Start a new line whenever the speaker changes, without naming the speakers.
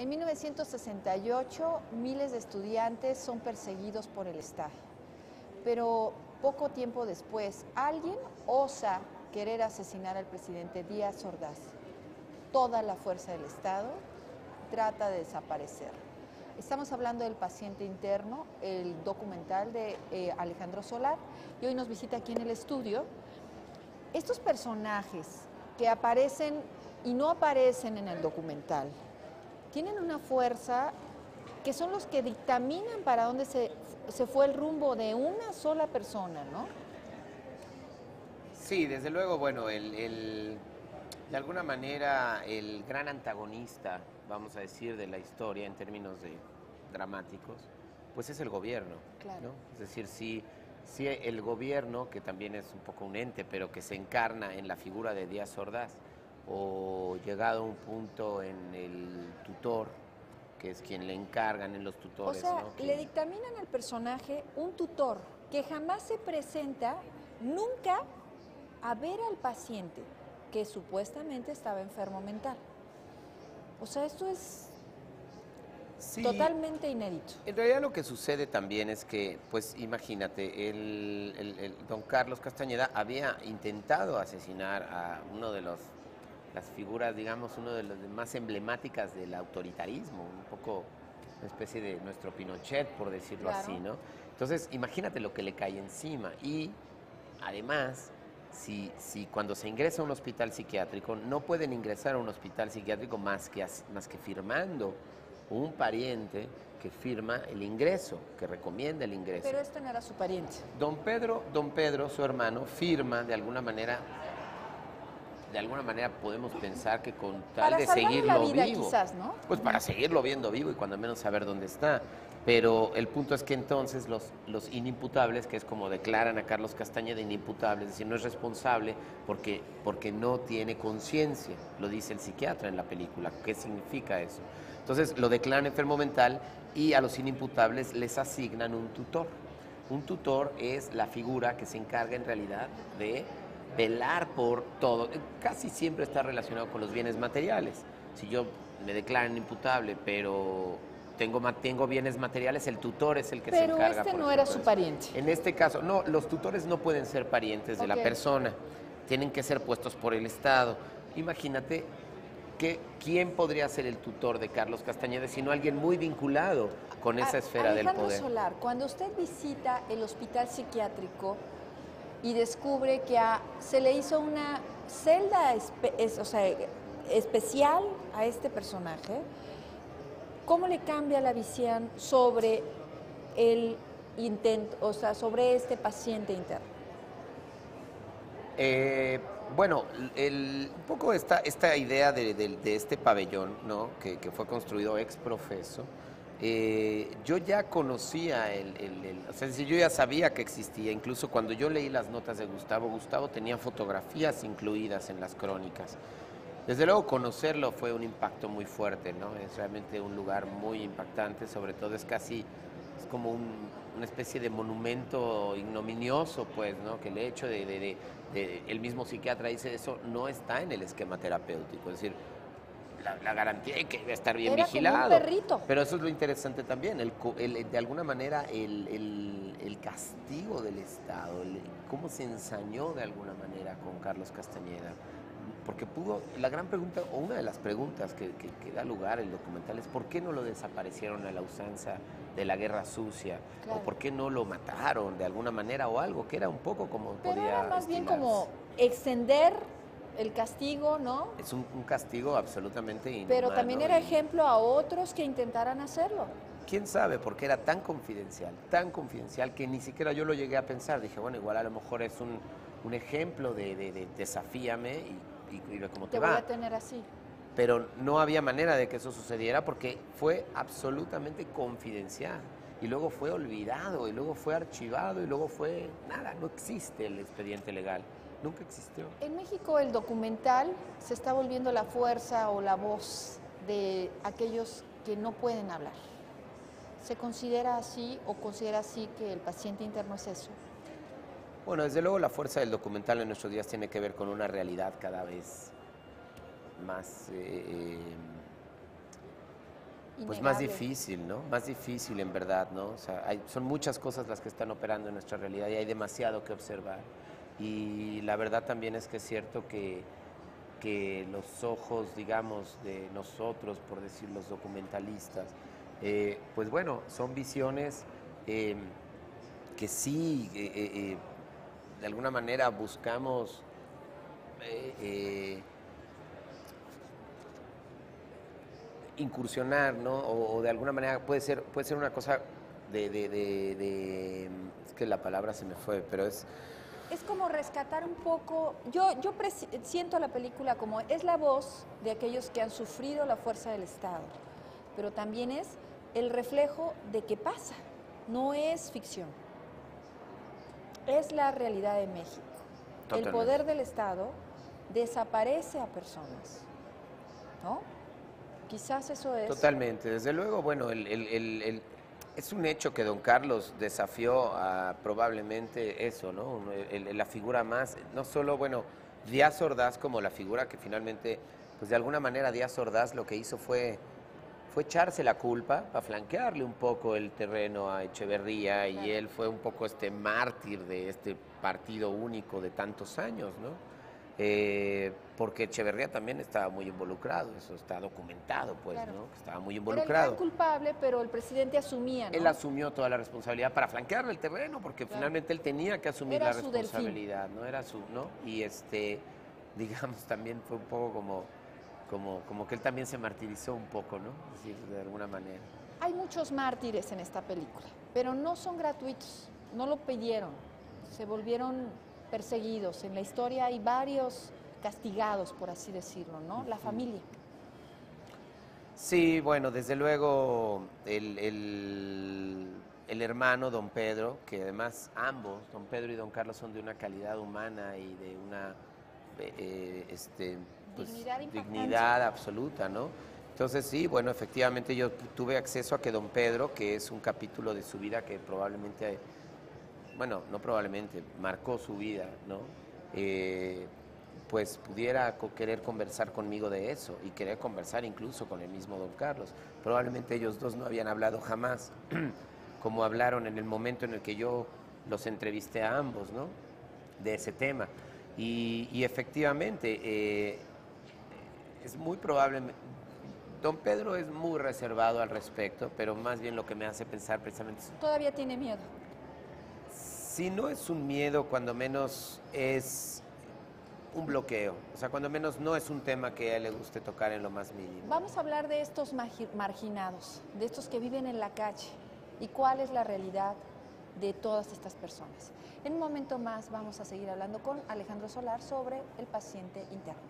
En 1968, miles de estudiantes son perseguidos por el Estado, pero poco tiempo después, alguien osa querer asesinar al presidente Díaz Ordaz. Toda la fuerza del Estado trata de desaparecer. Estamos hablando del Paciente Interno, el documental de Alejandro Solar, y hoy nos visita aquí en el estudio. Estos personajes que aparecen y no aparecen en el documental tienen una fuerza que son los que dictaminan para dónde se fue el rumbo de una sola persona, ¿no?
Sí, desde luego, bueno, de alguna manera el gran antagonista, vamos a decir, de la historia en términos dramáticos, pues es el gobierno,
Claro.
¿no? Es decir, si el gobierno, que también es un poco un ente, pero que se encarna en la figura de Díaz Ordaz, o llegado a un punto en el tutor, que es quien le encargan en los tutores.
O sea,
¿no?
le dictaminan al personaje un tutor que jamás se presenta nunca a ver al paciente que supuestamente estaba enfermo mental. O sea, esto es
Sí,
totalmente inédito.
en realidad lo que sucede también es que, pues imagínate, el don Carlos Castañeda había intentado asesinar a uno de las figuras, digamos, uno de las más emblemáticas del autoritarismo, un poco una especie de nuestro Pinochet, por decirlo
Claro.
así, ¿no? Entonces, imagínate lo que le cae encima. Y además, si cuando se ingresa a un hospital psiquiátrico, no pueden ingresar a un hospital psiquiátrico más que firmando un pariente que firma el ingreso, que recomienda el ingreso.
Pero este no era su pariente.
Don Pedro, su hermano, firma de alguna manera podemos pensar que con tal
Para
de
salvarle
seguirlo
la vida,
vivo,
quizás, ¿no?
pues para seguirlo viendo vivo y cuando menos saber dónde está. Pero el punto es que entonces los inimputables, que es como declaran a Carlos Castañeda inimputable, es decir, no es responsable porque no tiene conciencia, lo dice el psiquiatra en la película. ¿Qué significa eso? Entonces lo declaran enfermo mental y a los inimputables les asignan un tutor. Un tutor es la figura que se encarga en realidad de velar por todo. Casi siempre está relacionado con los bienes materiales. Si yo me declaran imputable, pero tengo bienes materiales, el tutor es el que se encarga.
Pero este
por
no era
ejemplo,
su
de eso.
pariente.
En este caso, no, los tutores no pueden ser parientes de la
Ok.
persona, tienen que ser puestos por el Estado. Imagínate quién podría ser el tutor de Carlos Castañeda, sino alguien muy vinculado con esa esfera del
Alejandro
poder.
Solar, cuando usted visita el hospital psiquiátrico y descubre que se le hizo una celda especial a este personaje, ¿cómo le cambia la visión sobre el intento, o sea, sobre este paciente interno?
Bueno, un poco esta idea de este pabellón, ¿no? que fue construido ex profeso, yo ya conocía o sea, yo ya sabía que existía, incluso cuando yo leí las notas de Gustavo tenía fotografías incluidas en las crónicas. Desde luego conocerlo fue un impacto muy fuerte, ¿no? Es realmente un lugar muy impactante, sobre todo es como una especie de monumento ignominioso, pues, ¿no? Que el hecho el mismo psiquiatra dice eso no está en el esquema terapéutico, es decir, la garantía de que debe estar bien
Era
vigilado.
como un perrito.
Pero eso es lo interesante también, de alguna manera el castigo del Estado, cómo se ensañó de alguna manera con Carlos Castañeda. Porque la gran pregunta, o una de las preguntas que da lugar el documental es ¿por qué no lo desaparecieron a la usanza de la guerra sucia?
Claro.
¿O por qué no lo mataron de alguna manera o algo? Que era un poco como
Pero
podía
era más bien
estilarse.
como extender el castigo, ¿no?
Es un castigo absolutamente inhumano.
Pero también era
y
ejemplo a otros que intentaran hacerlo.
¿Quién sabe? Porque era tan confidencial que ni siquiera yo lo llegué a pensar. Dije, bueno, igual a lo mejor es un ejemplo de desafíame y ve cómo te
Te voy
va.
a tener así.
Pero no había manera de que eso sucediera porque fue absolutamente confidencial. Y luego fue olvidado, y luego fue archivado, y luego fue nada, no existe el expediente legal. Nunca existió.
En México el documental se está volviendo la fuerza o la voz de aquellos que no pueden hablar. ¿Se considera así o considera así que el paciente interno es eso?
Bueno, desde luego la fuerza del documental en nuestros días tiene que ver con una realidad cada vez más Pues más
innegable.
difícil, ¿no? Más difícil en verdad, ¿no? O sea, son muchas cosas las que están operando en nuestra realidad y hay demasiado que observar. Y la verdad también es que es cierto que los ojos, digamos, de nosotros, por decir los documentalistas, pues bueno, son visiones que sí, de alguna manera buscamos incursionar, ¿no? O de alguna manera puede ser una cosa es que la palabra se me fue, pero es...
Es como rescatar un poco, siento la película como es la voz de aquellos que han sufrido la fuerza del Estado, pero también es el reflejo de qué pasa, no es ficción, es la realidad de México.
Totalmente.
El poder del Estado desaparece a personas, ¿no? Quizás eso es...
Totalmente, desde luego, bueno, es un hecho que don Carlos desafió a probablemente eso, ¿no? La figura más, no solo, bueno, Díaz Ordaz como la figura que finalmente, pues de alguna manera Díaz Ordaz lo que hizo fue echarse la culpa para flanquearle un poco el terreno a Echeverría y
Claro.
él fue un poco este mártir de este partido único de tantos años, ¿no? Porque Echeverría también estaba muy involucrado, eso está documentado, pues,
Claro.
¿no? Que estaba muy
Era el
involucrado.
gran culpable, pero el presidente asumía, ¿no?
Él asumió toda la responsabilidad para flanquearle el terreno, porque
Claro.
finalmente él tenía que asumir
Era
la
su
responsabilidad, ¿no? Era su, ¿no? Y digamos, también fue un poco como que él también se martirizó un poco, ¿no? Es decir, de alguna manera.
Hay muchos mártires en esta película, pero no son gratuitos, no lo pidieron, se volvieron perseguidos. En la historia hay varios castigados, por así decirlo, ¿no? La familia.
Sí, bueno, desde luego el hermano, don Pedro, que además ambos, don Pedro y don Carlos, son de una calidad humana y de una pues,
Dignidad impactante.
dignidad absoluta, ¿no? Entonces sí, bueno, efectivamente yo tuve acceso a que don Pedro, que es un capítulo de su vida que probablemente, bueno, no probablemente, marcó su vida, ¿no? Pues pudiera querer conversar conmigo de eso y querer conversar incluso con el mismo don Carlos. Probablemente ellos dos no habían hablado jamás, como hablaron en el momento en el que yo los entrevisté a ambos, ¿no? De ese tema. Y efectivamente, es muy probable, don Pedro es muy reservado al respecto, pero más bien lo que me hace pensar precisamente es...
Todavía tiene miedo.
Si no es un miedo, cuando menos es un bloqueo. O sea, cuando menos no es un tema que a él le guste tocar en lo más mínimo.
Vamos a hablar de estos marginados, de estos que viven en la calle y cuál es la realidad de todas estas personas. En un momento más vamos a seguir hablando con Alejandro Solar sobre el paciente interno.